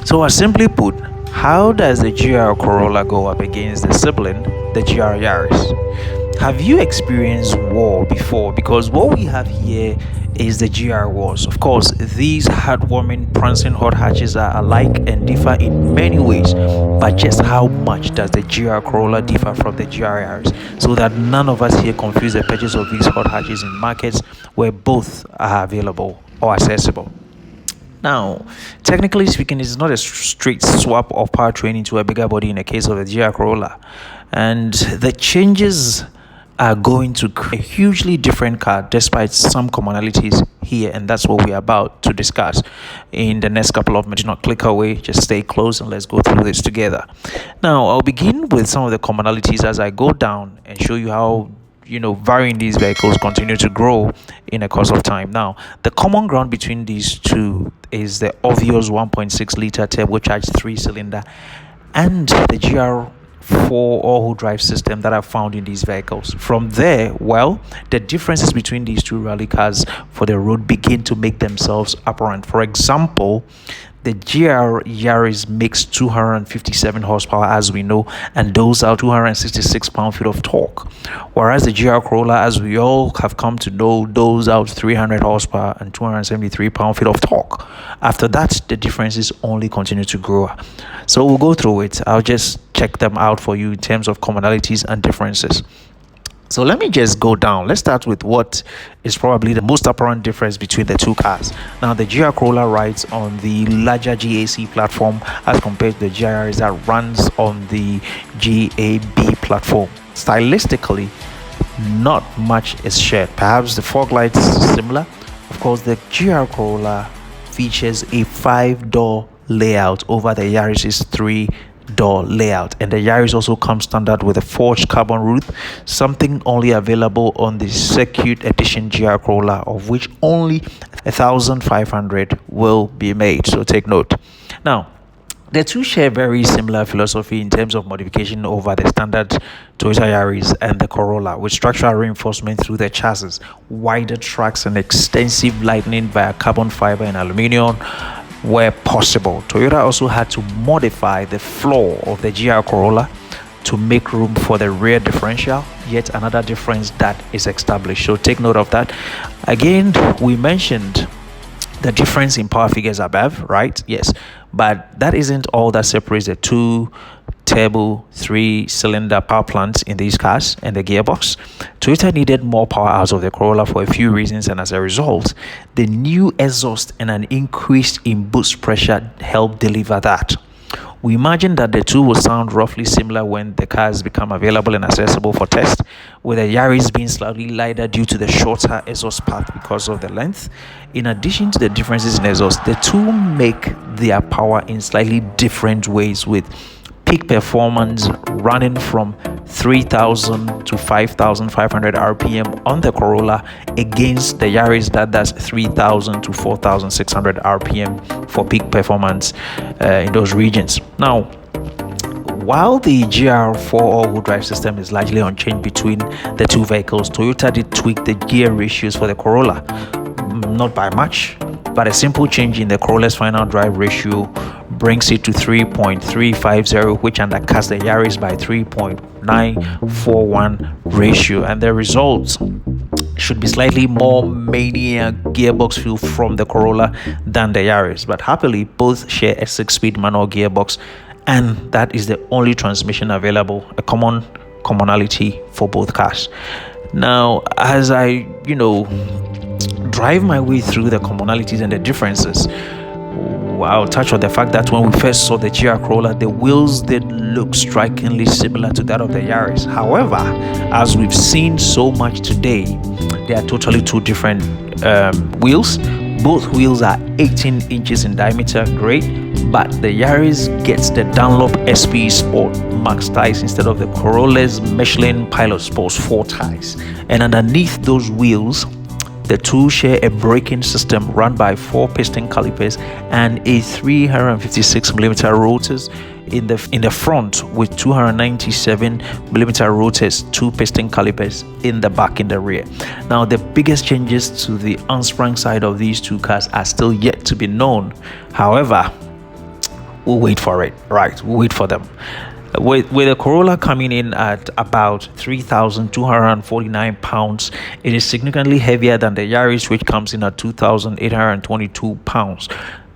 So, simply put, how does the GR Corolla go up against the sibling, the GR Yaris? Have you experienced war before? Because what we have here is the GR wars. Of course, these heartwarming, prancing hot hatches are alike and differ in many ways. But just how much does the GR Corolla differ from the GR Yaris? So that none of us here confuse the purchase of these hot hatches in markets where both are available or accessible. Now, technically speaking, it's not a straight swap of powertrain into a bigger body in the case of the GR Corolla, and the changes are going to create a hugely different car despite some commonalities here, and that's what we're about to discuss in the next couple of minutes. Do not click away, just stay close and let's go through this together. Now, I'll begin with some of the commonalities as I go down and show you how varying these vehicles continue to grow in the course of time. Now, the common ground between these two is the obvious 1.6 liter turbocharged 3-cylinder and the GR4 all-wheel drive system that are found in these vehicles. From there, well, the differences between these two rally cars for the road begin to make themselves apparent. For example, the GR Yaris makes 257 horsepower, as we know, and those are 266 pound-feet of torque. Whereas the GR Corolla, as we all have come to know, those out 300 horsepower and 273 pound-feet of torque. After that, the differences only continue to grow. So we'll go through it. I'll just check them out for you in terms of commonalities and differences. So let me just go down. Let's start with what is probably the most apparent difference between the two cars. Now, the GR Corolla rides on the larger GAC platform as compared to the GR Yaris that runs on the GAB platform. Stylistically, not much is shared. Perhaps the fog lights is similar. Of course, the GR Corolla features a 5-door layout over the Yaris's 3-door layout, and the Yaris also comes standard with a forged carbon roof, something only available on the Circuit Edition GR Corolla, of which only 1,500 will be made, so take note. Now, the two share very similar philosophy in terms of modification over the standard Toyota Yaris and the Corolla, with structural reinforcement through the chassis, wider tracks, and extensive lighting via carbon fiber and aluminium where possible. Toyota also had to modify the floor of the GR Corolla to make room for the rear differential, yet another difference that is established. So take note of that. Again, we mentioned the difference in power figures above, right? Yes, but that isn't all that separates the two turbo 3-cylinder power plants in these cars and the gearbox. Toyota needed more power out of the Corolla for a few reasons, and as a result, the new exhaust and an increase in boost pressure helped deliver that. We imagine that the two will sound roughly similar when the cars become available and accessible for test, with the Yaris being slightly lighter due to the shorter exhaust path because of the length. In addition to the differences in exhaust, the two make their power in slightly different ways, with peak performance running from 3,000 to 5,500 RPM on the Corolla against the Yaris that does 3,000 to 4,600 RPM for peak performance in those regions. Now, while the GR4 all-wheel drive system is largely unchanged between the two vehicles, Toyota did tweak the gear ratios for the Corolla, not by much, but a simple change in the Corolla's final drive ratio brings it to 3.350, which undercuts the Yaris by 3.941 ratio, and the results should be slightly more mania gearbox feel from the Corolla than the Yaris, but happily both share a 6-speed manual gearbox, and that is the only transmission available, a commonality for both cars. Now, as I drive my way through the commonalities and the differences, I'll touch on the fact that when we first saw the GR Corolla, the wheels did look strikingly similar to that of the Yaris. However, as we've seen so much today, they are totally two different wheels. Both wheels are 18 inches in diameter, great, but the Yaris gets the Dunlop SP Sport Max tires instead of the Corolla's Michelin Pilot Sports 4 tires. And underneath those wheels, the two share a braking system run by 4 piston calipers and a 356mm rotors in the front, with 297mm rotors, 2 piston calipers in the back in the rear. Now, the biggest changes to the unsprung side of these two cars are still yet to be known. However, we'll wait for it. Right, we'll wait for them. With a Corolla coming in at about 3,249 pounds, it is significantly heavier than the Yaris, which comes in at 2,822 pounds.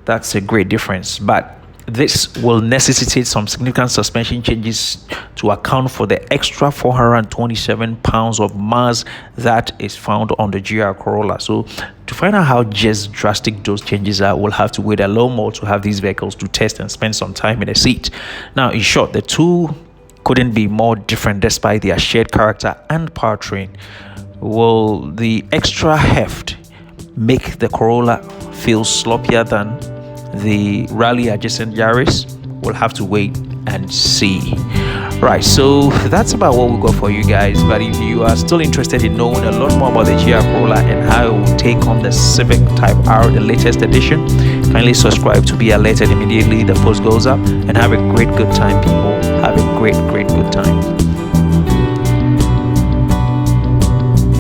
That's a great difference, but this will necessitate some significant suspension changes to account for the extra 427 pounds of mass that is found on the GR Corolla. So to find out how just drastic those changes are, we'll have to wait a little more to have these vehicles to test and spend some time in the seat. Now, in short, the two couldn't be more different despite their shared character and powertrain. Will the extra heft make the Corolla feel sloppier than the rally adjacent Yaris? We'll have to wait and see. Right, so that's about what we got for you guys. But if you are still interested in knowing a lot more about the GR Corolla and how it will take on the Civic Type R, the latest edition, kindly subscribe to be alerted immediately the post goes up, and have a great good time, people. Have a great good time.